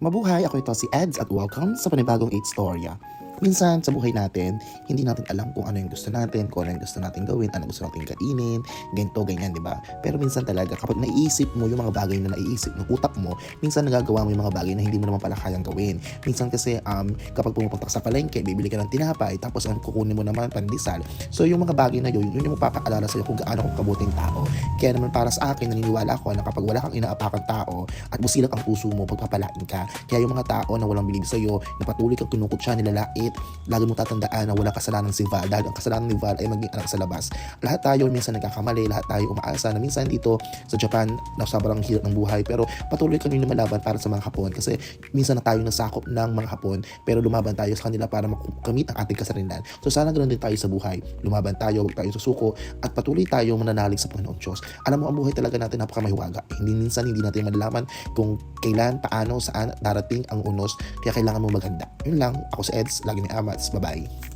Mabuhay! Ako ito si Eds at welcome sa panibagong 8 Storya. Minsan sa buhay natin, hindi natin alam kung ano yung gusto natin, kung ano yung gusto natin gawin, ano gusto natin kainin, ganito, ganyan, di ba? Pero minsan talaga, kapag naiisip mo yung mga bagay na naiisip ng utak mo, minsan nagagawa mo yung mga bagay na hindi mo naman pala kayang gawin. Minsan kasi, kapag pumupunta ka sa palengke, bibili ka ng tinapay, tapos ang kukunin mo naman pandesal. So yung mga bagay na yun yung magpapaalala sa'yo kung gaano kang kabuting tao. Kaya naman para sa akin, naniniwala ako na kapag wala kang inaapakang tao at busilak ang puso mo, pagpapalain ka. Kaya yung mga tao na walang bilib sa'yo, na patuloy kang kinukutsa, nilalait, lagi mo tatandaan na walang kasalanan si Val dahil ang kasalanan ni Val ay maging anak sa labas. Lahat tayo minsan nagkakamali, lahat tayo umaasa na minsan dito sa Japan na sobrang hirap ng buhay, pero patuloy kami lumalaban para sa mga Hapon kasi minsan na tayo nasakop ng mga Hapon pero lumaban tayo sa kanila para makamit ang ating kasarinan. So sana ganoon din tayo sa buhay. Lumaban tayo, huwag tayo susuko at patuloy tayo mananalig sa Panginoong Diyos. Alam mo, ang buhay talaga natin napakamahiwaga. Hindi natin malalaman kung kailan, paano, saan darating ang unos, kaya kailangan mo maghanda. Yun lang, ako si Eds, lagi may amats. Bye-bye.